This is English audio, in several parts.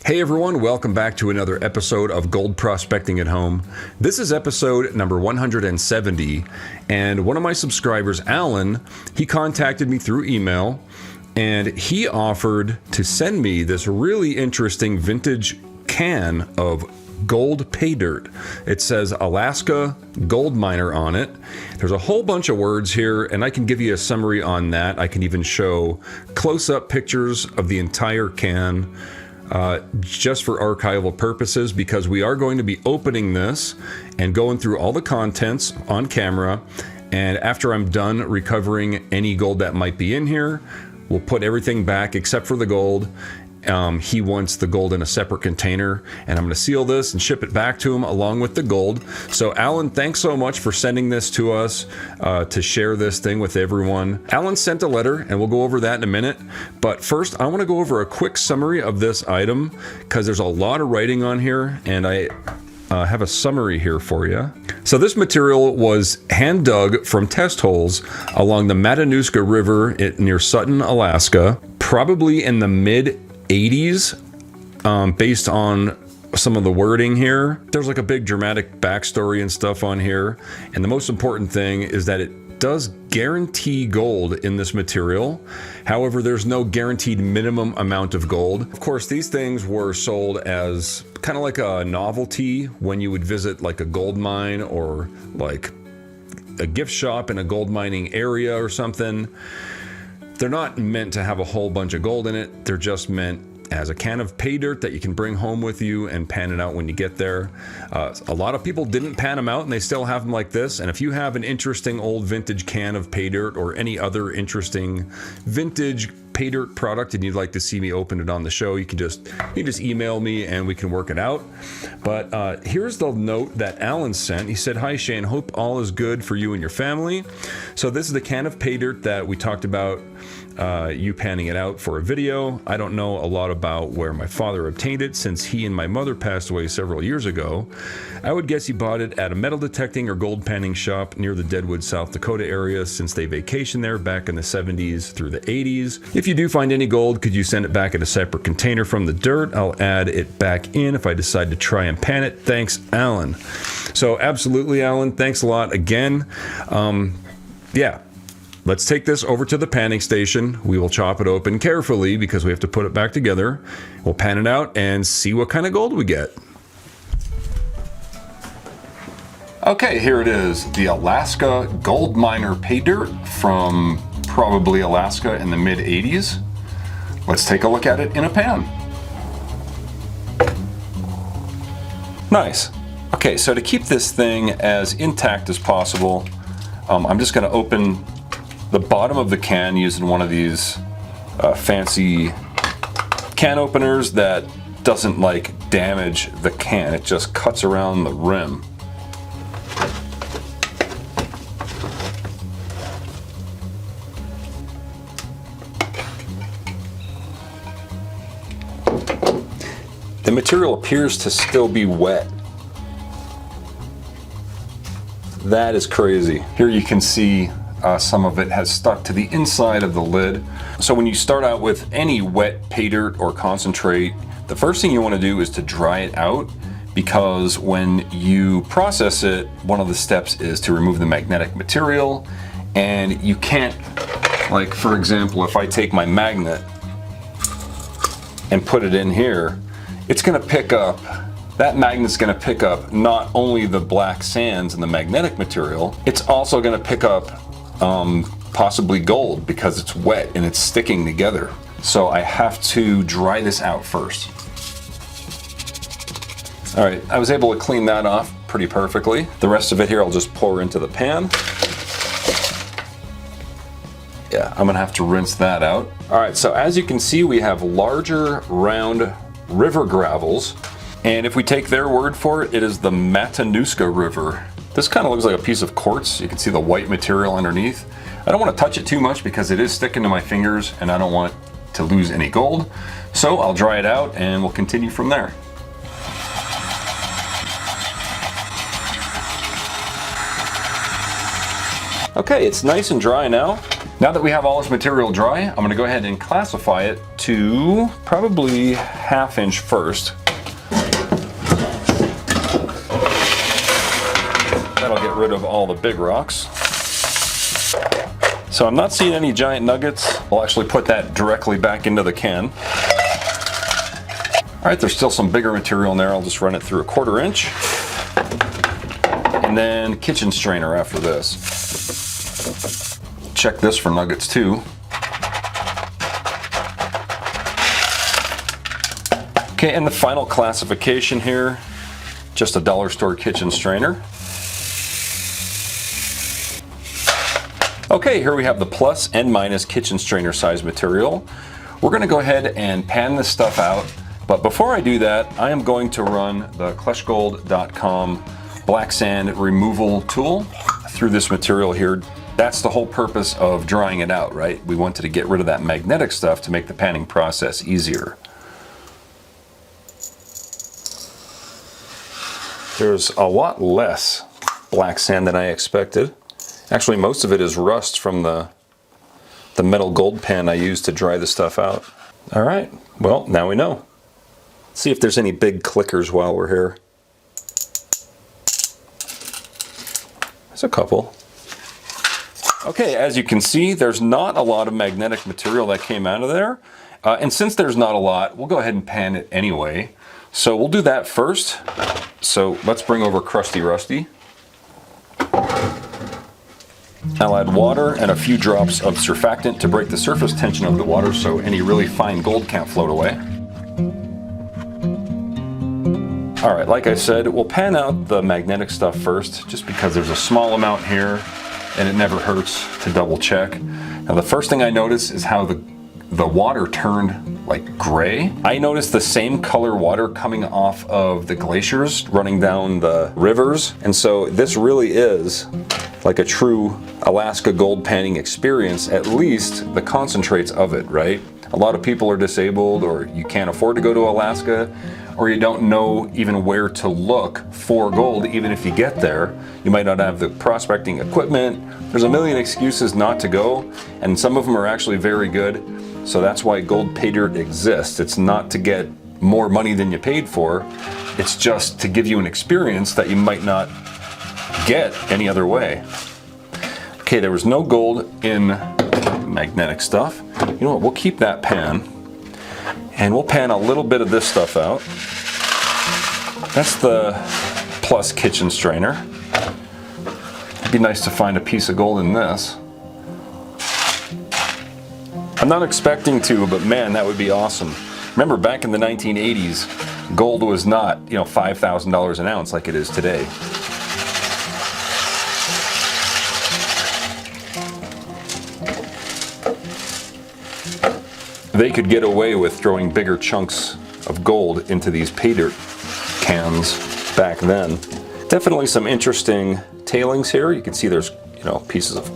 Hey everyone, welcome back to another episode of Gold Prospecting at Home. This is episode number 170, and one of my subscribers, Alan, he contacted me through email, and he offered to send me this really interesting vintage can of gold Paydirt. It says Alaska Gold Miner on it. There's a whole bunch of words here, and I can give you a summary on that. I can even show close-up pictures of the entire can. Just for archival purposes, because we are going to be opening this and going through all the contents on camera, and after I'm done recovering any gold that might be in here, we'll put everything back except for the gold. He wants the gold in a separate container, and I'm going to seal this and ship it back to him along with the gold. So Alan, thanks so much for sending this to us to share this thing with everyone. Alan sent a letter, and we'll go over that in a minute. But first, I want to go over a quick summary of this item because there's a lot of writing on here, and I have a summary here for you. So this material was hand dug from test holes along the Matanuska River near Sutton, Alaska, probably in the mid 80s, based on some of the wording here. There's like a big dramatic backstory and stuff on here, and the most important thing is that it does guarantee gold in this material. However, there's no guaranteed minimum amount of gold. Of course, these things were sold as kind of like a novelty when you would visit like a gold mine or like a gift shop in a gold mining area or something. They're not meant to have a whole bunch of gold in it. They're just meant as a can of Paydirt that you can bring home with you and pan it out when you get there. A lot of people didn't pan them out, and they still have them like this. And if you have an interesting old vintage can of Paydirt or any other interesting vintage Paydirt product and you'd like to see me open it on the show, you can just email me and we can work it out. But here's the note that Alan sent. He said, "Hi Shane, hope all is good for you and your family." So this is the can of Paydirt that we talked about, you panning it out for a video. I don't know a lot about where my father obtained it since he and my mother passed away several years ago. I would guess he bought it at a metal detecting or gold panning shop near the Deadwood, South Dakota area, since they vacationed there back in the 70s through the 80s. If you do find any gold, could you send it back in a separate container from the dirt? I'll add it back in if I decide to try and pan it. Thanks, Alan. So absolutely, Alan, thanks a lot again. Yeah. Let's take this over to the panning station. We will chop it open carefully because we have to put it back together. We'll pan it out and see what kind of gold we get. Okay, here it is, the Alaska Gold Miner Paydirt from probably Alaska in the mid 80s. Let's take a look at it in a pan. Nice. Okay, so to keep this thing as intact as possible, I'm just going to open the bottom of the can using one of these fancy can openers that doesn't like damage the can. It just cuts around the rim. The material appears to still be wet. That is crazy. Here you can see some of it has stuck to the inside of the lid. So when you start out with any wet Paydirt or concentrate, the first thing you want to do is to dry it out, because when you process it, one of the steps is to remove the magnetic material, and you can't, like for example, if I take my magnet and put it in here, it's going to pick up, that magnet's going to pick up not only the black sands and the magnetic material, it's also going to pick up possibly gold because it's wet and it's sticking together. So I have to dry this out first. All right, I was able to clean that off pretty perfectly. The rest of it here I'll just pour into the pan. Yeah, I'm gonna have to rinse that out. All right, so as you can see, we have larger round river gravels. And if we take their word for it, it is the Matanuska River. This kind of looks like a piece of quartz. You can see the white material underneath. I don't want to touch it too much because it is sticking to my fingers and I don't want to lose any gold. So I'll dry it out and we'll continue from there. Okay, it's nice and dry now. Now that we have all this material dry, I'm gonna go ahead and classify it to probably 1/2 inch first. That'll get rid of all the big rocks. So I'm not seeing any giant nuggets. I'll actually put that directly back into the can. All right, there's still some bigger material in there. I'll just run it through a 1/4 inch. And then kitchen strainer after this. Check this for nuggets too. Okay, and the final classification here, just a dollar store kitchen strainer. Okay, here we have the plus and minus kitchen strainer size material. We're gonna go ahead and pan this stuff out, but before I do that, I am going to run the kleshgold.com black sand removal tool through this material here. That's the whole purpose of drying it out, right? We wanted to get rid of that magnetic stuff to make the panning process easier. There's a lot less black sand than I expected. Actually, most of it is rust from the metal gold pan I used to dry the stuff out. All right, well, now we know. Let's see if there's any big clickers while we're here. There's a couple. Okay, as you can see, there's not a lot of magnetic material that came out of there. And since there's not a lot, we'll go ahead and pan it anyway. So we'll do that first. So let's bring over Crusty Rusty. I'll add water and a few drops of surfactant to break the surface tension of the water so any really fine gold can't float away. All right, like I said, we'll pan out the magnetic stuff first, just because there's a small amount here and it never hurts to double check. Now the first thing I notice is how the water turned like gray. I noticed the same color water coming off of the glaciers running down the rivers. And so this really is like a true Alaska gold panning experience, at least the concentrates of it, right? A lot of people are disabled, or you can't afford to go to Alaska, or you don't know even where to look for gold. Even if you get there, you might not have the prospecting equipment. There's a million excuses not to go, and some of them are actually very good. So that's why gold pay dirt exists. It's not to get more money than you paid for. It's just to give you an experience that you might not get any other way. Okay, there was no gold in magnetic stuff. You know what, we'll keep that pan, and we'll pan a little bit of this stuff out. That's the plus kitchen strainer. It'd be nice to find a piece of gold in this. I'm not expecting to, but man, that would be awesome. Remember, back in the 1980s, gold was not, $5,000 an ounce like it is today. They could get away with throwing bigger chunks of gold into these pay dirt cans back then. Definitely some interesting tailings here. You can see there's, pieces of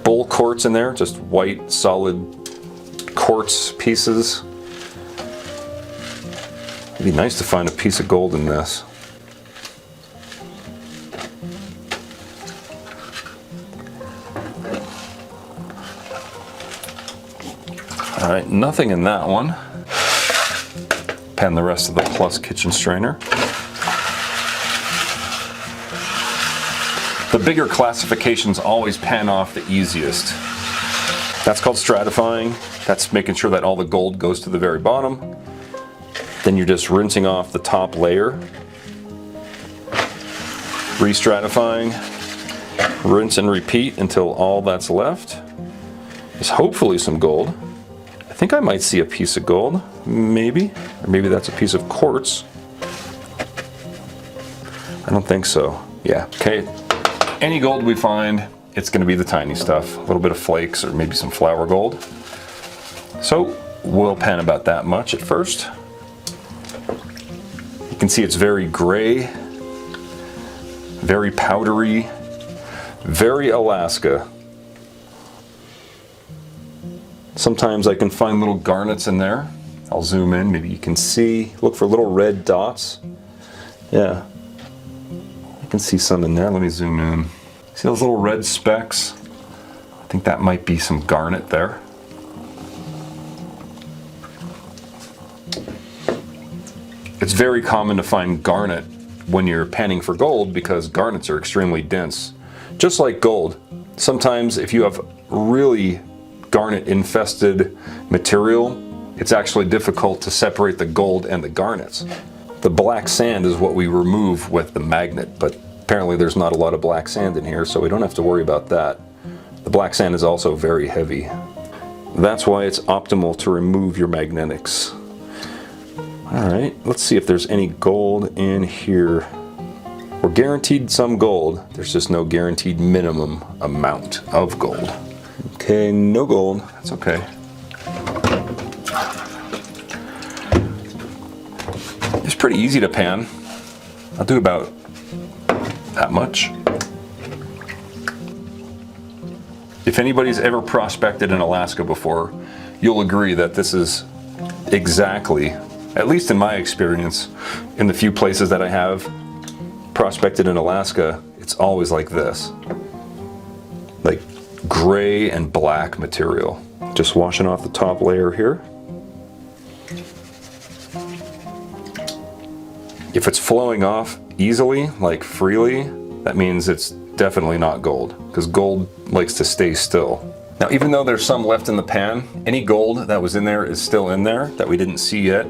bull quartz in there, just white, solid quartz pieces. It'd be nice to find a piece of gold in this. All right, nothing in that one. Pan the rest of the plus kitchen strainer. The bigger classifications always pan off the easiest. That's called stratifying. That's making sure that all the gold goes to the very bottom. Then you're just rinsing off the top layer. Re-stratifying. Rinse and repeat until all that's left is hopefully some gold. I think I might see a piece of gold, maybe. Or maybe that's a piece of quartz. I don't think so. Yeah, okay. Any gold we find, it's gonna be the tiny stuff. A little bit of flakes or maybe some flour gold. So we'll pan about that much at first. You can see it's very gray, very powdery, very Alaska. Sometimes I can find little garnets in there. I'll zoom in, maybe you can see, look for little red dots. Yeah, I can see some in there. Let me zoom in. See those little red specks? I think that might be some garnet there. It's very common to find garnet when you're panning for gold because garnets are extremely dense. Just like gold, sometimes if you have really garnet infested material, it's actually difficult to separate the gold and the garnets. The black sand is what we remove with the magnet, but apparently there's not a lot of black sand in here, so we don't have to worry about that. The black sand is also very heavy. That's why it's optimal to remove your magnetics. All right, let's see if there's any gold in here. We're guaranteed some gold. There's just no guaranteed minimum amount of gold. Okay, no gold. That's okay. It's pretty easy to pan. I'll do about that much. If anybody's ever prospected in Alaska before, you'll agree that this is exactly, at least in my experience, in the few places that I have prospected in Alaska, it's always like this. Like gray and black material. Just washing off the top layer here. If it's flowing off easily, like freely, that means it's definitely not gold, because gold likes to stay still. Now, even though there's some left in the pan, any gold that was in there is still in there that we didn't see yet.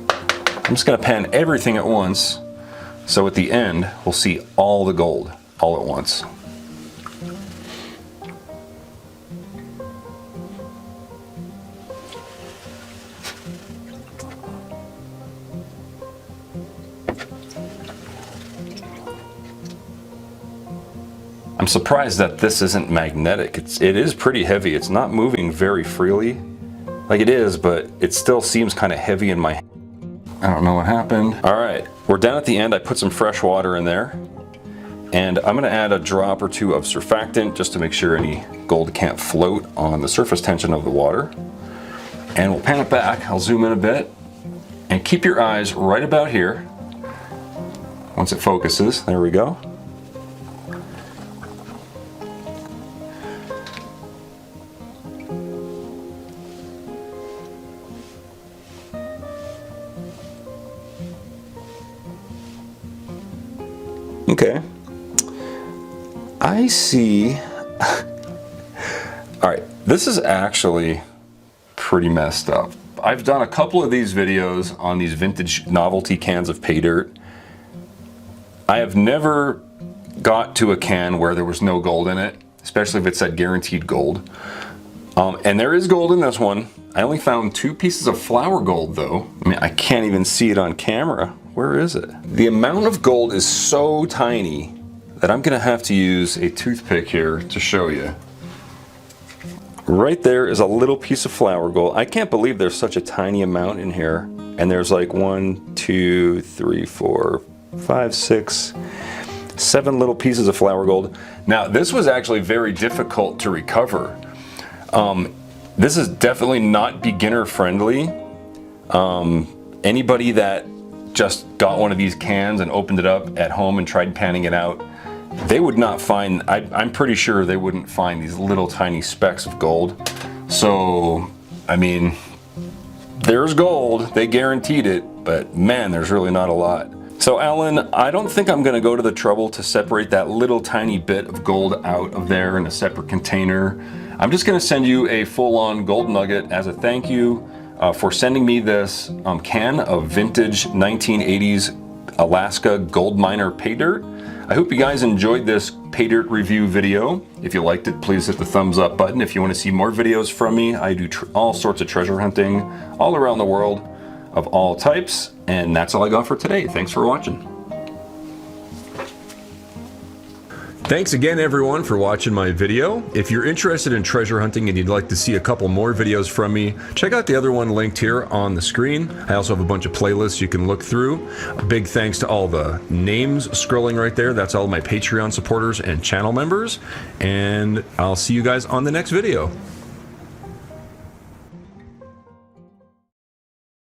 I'm just gonna pan everything at once, so at the end, we'll see all the gold all at once. I'm surprised that this isn't magnetic. It is pretty heavy. It's not moving very freely. Like it is, but it still seems kind of heavy in my hand. I don't know what happened. All right, we're down at the end. I put some fresh water in there, and I'm gonna add a drop or two of surfactant just to make sure any gold can't float on the surface tension of the water. And we'll pan it back. I'll zoom in a bit, and keep your eyes right about here. Once it focuses, there we go. Okay, I see. All right, this is actually pretty messed up. I've done a couple of these videos on these vintage novelty cans of Paydirt. I have never got to a can where there was no gold in it, especially if it said guaranteed gold. And there is gold in this one. I only found 2 pieces of flour gold though. I mean, I can't even see it on camera. Where is it? The amount of gold is so tiny that I'm gonna have to use a toothpick here to show you. Right there is a little piece of flour gold. I can't believe there's such a tiny amount in here. And there's like 1, 2, 3, 4, 5, 6, 7 little pieces of flour gold. Now, this was actually very difficult to recover. This is definitely not beginner friendly. Anybody that just got one of these cans and opened it up at home and tried panning it out, they would not find, I'm pretty sure they wouldn't find these little tiny specks of gold. So, I mean, there's gold, they guaranteed it, but man, there's really not a lot. So Alan, I don't think I'm gonna go to the trouble to separate that little tiny bit of gold out of there in a separate container. I'm just gonna send you a full-on gold nugget as a thank you for sending me this can of vintage 1980s Alaska gold miner Paydirt. I hope you guys enjoyed this Paydirt review video. If you liked it, please hit the thumbs up button. If you want to see more videos from me, I do all sorts of treasure hunting all around the world of all types. And that's all I got for today. Thanks for watching. Thanks again everyone for watching my video. If you're interested in treasure hunting and you'd like to see a couple more videos from me, check out the other one linked here on the screen. I also have a bunch of playlists you can look through. A big thanks to all the names scrolling right there. That's all my Patreon supporters and channel members. And I'll see you guys on the next video.